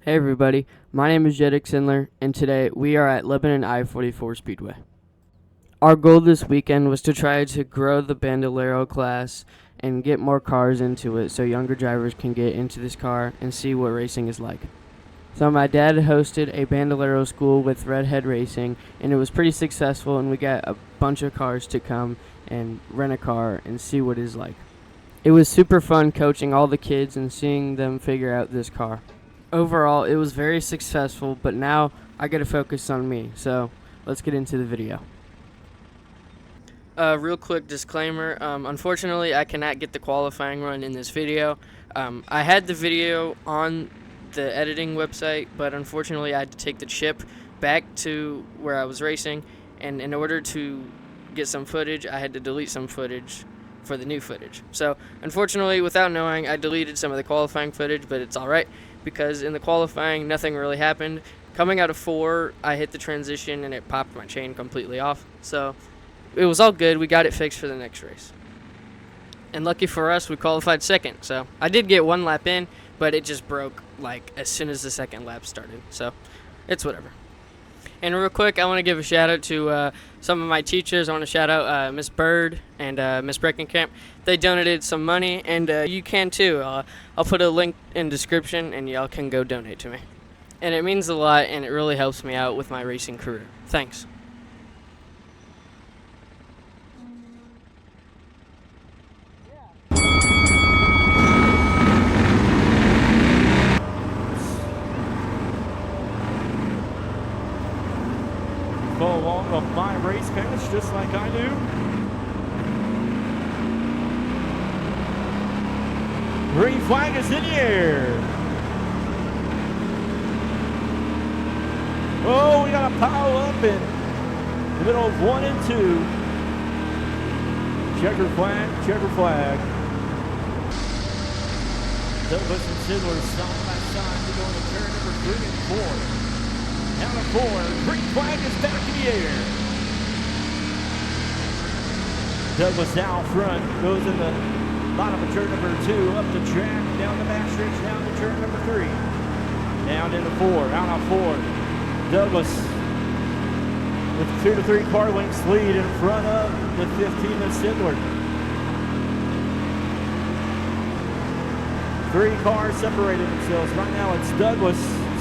Hey everybody, my name is Jeddick Sindler, and today we are at Lebanon I-44 Speedway. Our goal this weekend was to try to grow the Bandolero class and get more cars into it so younger drivers can get into this car and see what racing is like. So my dad hosted a Bandolero school with Redhead Racing, and it was pretty successful, and we got a bunch of cars to come and rent a car and see what it's like. It was super fun coaching all the kids and seeing them figure out this car. Overall, it was very successful, but now I gotta focus on me, so let's get into the video. Real quick disclaimer, unfortunately I cannot get the qualifying run in this video. I had the video on the editing website, but unfortunately I had to take the chip back to where I was racing, and in order to get some footage, I had to delete some footage for the new footage. So unfortunately, without knowing, I deleted some of the qualifying footage, but it's alright because in the qualifying nothing really happened. Coming out of 4, I hit the transition and it popped my chain completely off. So it was all good. We got it fixed for the next race. And lucky for us, we qualified second. So I did get 1 lap in, but it just broke like as soon as the second lap started. So it's whatever. And real quick, I want to give a shout out to some of my teachers. I want to shout out Miss Bird and Miss Breckenkamp. They donated some money, and you can too. I'll put a link in description, and y'all can go donate to me. And it means a lot, and it really helps me out with my racing career. Thanks. Follow along with my race pass just like I do. Green flag is in the air. Oh, we got a pile up in the middle of 1 and 2. Checker flag, checker flag. Douglas and Sidler side by side to go into turn number 3 and 4. Down to 4, green flag is back in the air. Douglas out front, goes in the bottom of turn number 2, up the track, down the backstretch, down to turn number 3. Down into 4, out of 4. Douglas with 2 to 3 car lengths lead in front of the 15 of Sidler. 3 cars separated themselves. Right now it's Douglas,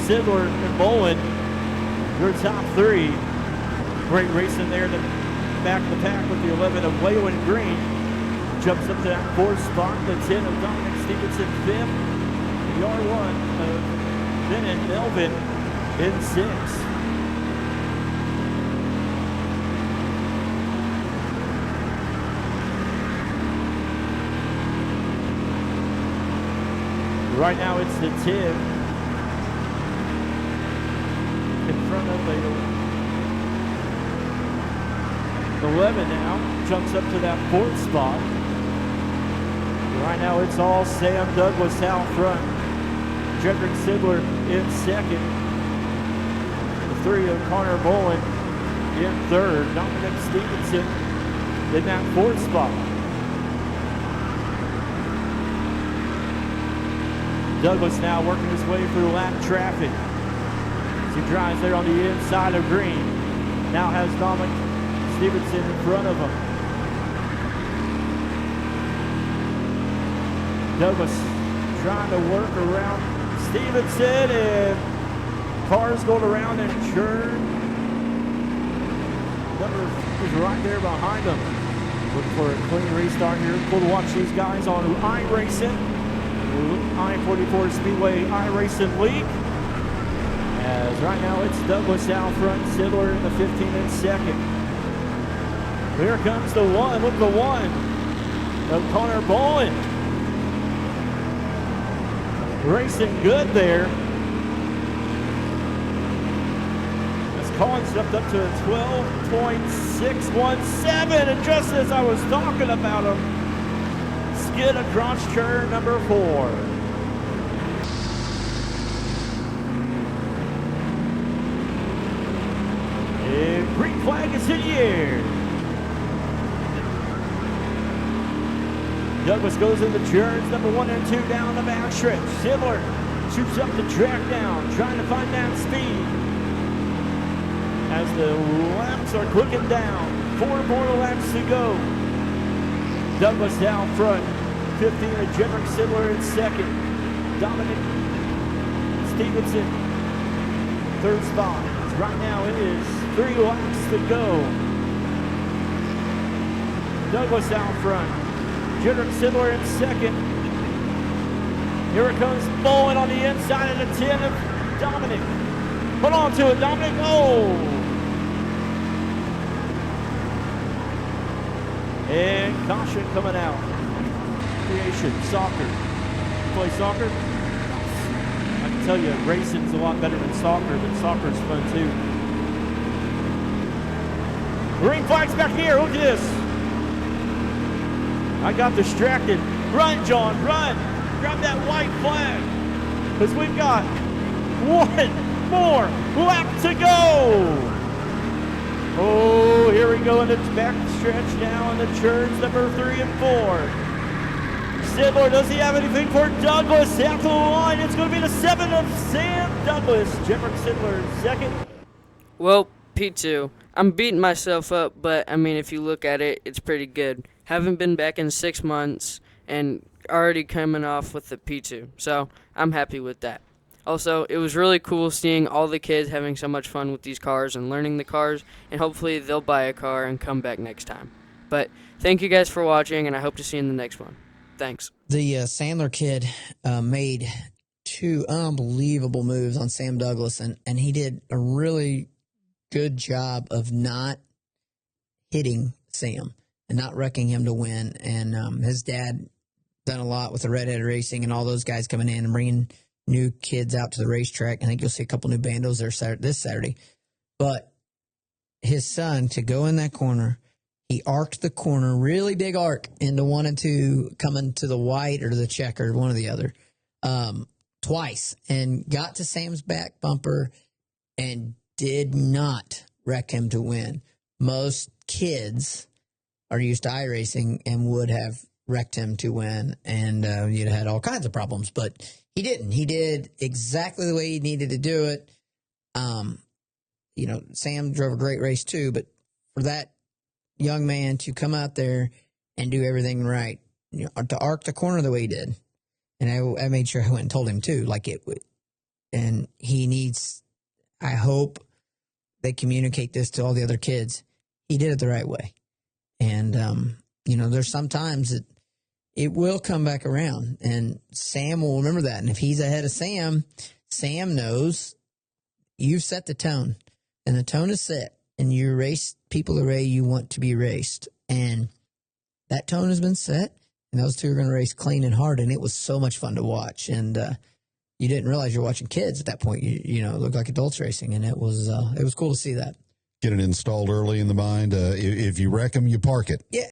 Sidler, and Bolin. Your top 3. Great racing there in the back of the pack with the 11 of Waylon Green. Jumps up to that 4th spot. The 10 of Dominic Stevenson 5th. The R1 of Ben and Melvin in 6th. Right now it's the 10 in front of the 11 now. Jumps up to that 4th spot. Right now it's all Sam Douglas out front. Jedrick Sidler in 2nd. The 3 of Connor Bolin in 3rd. Dominic Stevenson in that 4th spot. Douglas now working his way through lap traffic. As he drives there on the inside of Green. Now has Dominic Stevenson in front of him. Douglas trying to work around Stevenson, and cars going around and turn. Number is right there behind him. Looking for a clean restart here. Cool to watch these guys on iRacing. I-44 Speedway iRacing League. As right now it's Douglas out front, Sidler in the 15 and 2nd. Here comes the 1, look at the 1 of Connor Bolin. Racing good there. As Colin stepped up to a 12.617, and just as I was talking about him, skid across turn number 4. And green flag is in the air. Douglas goes into turns number 1 and 2 down the backstretch. Sidler shoots up the track down, trying to find that speed. As the laps are clicking down, 4 more laps to go. Douglas down front, 15 to Jedrick Sidler in second. Dominic Stevenson, third spot. Right now it is 3 laps to go. Douglas out front, Jedrick Sidler in second. Here it comes Bowen on the inside of the 10 of Dominic. Hold on to it, Dominic. Oh! And caution coming out. Creation, soccer. You play soccer? I can tell you, racing's a lot better than soccer, but soccer's fun too. Green flag's back here. Look at this. I got distracted. Run, John, run. Grab that white flag. Because we've got 1 more lap to go. Oh, here we go in the back stretch now in the turns number 3 and 4. Sidler, does he have anything for Douglas? After the line, it's going to be the 7 of Sam Douglas. Jedrick Sidler, second. Well, P2, I'm beating myself up, but I mean, if you look at it, it's pretty good. Haven't been back in 6 months and already coming off with the P2, so I'm happy with that. Also, it was really cool seeing all the kids having so much fun with these cars and learning the cars, and hopefully they'll buy a car and come back next time. But thank you guys for watching, and I hope to see you in the next one. Thanks. The Sandler kid made 2 unbelievable moves on Sam Douglas, and he did a really good job of not hitting Sam and not wrecking him to win. And his dad done a lot with the Redhead Racing and all those guys coming in and bringing new kids out to the racetrack. I think you'll see a couple new bandos there this Saturday. But his son, to go in that corner, he arced the corner, really big arc, into 1 and 2, coming to the white or the checker, one or the other, twice, and got to Sam's back bumper and did not wreck him to win. Most kids are used to iRacing and would have wrecked him to win, and you'd have had all kinds of problems, but he didn't. He did exactly the way he needed to do it. Sam drove a great race too, but for that young man to come out there and do everything right, to arc the corner the way he did, and I made sure I went and told him too, like it would, and he needs, I hope they communicate this to all the other kids. He did it the right way. And, there's sometimes it will come back around, and Sam will remember that. And if he's ahead of Sam, Sam knows you've set the tone, and the tone is set, and you race people the way you want to be raced. And that tone has been set, and those two are going to race clean and hard. And it was so much fun to watch. And, you didn't realize you're watching kids at that point. It looked like adults racing, and it was cool to see that. Get it installed early in the mind. If you wreck them, you park it. Yeah,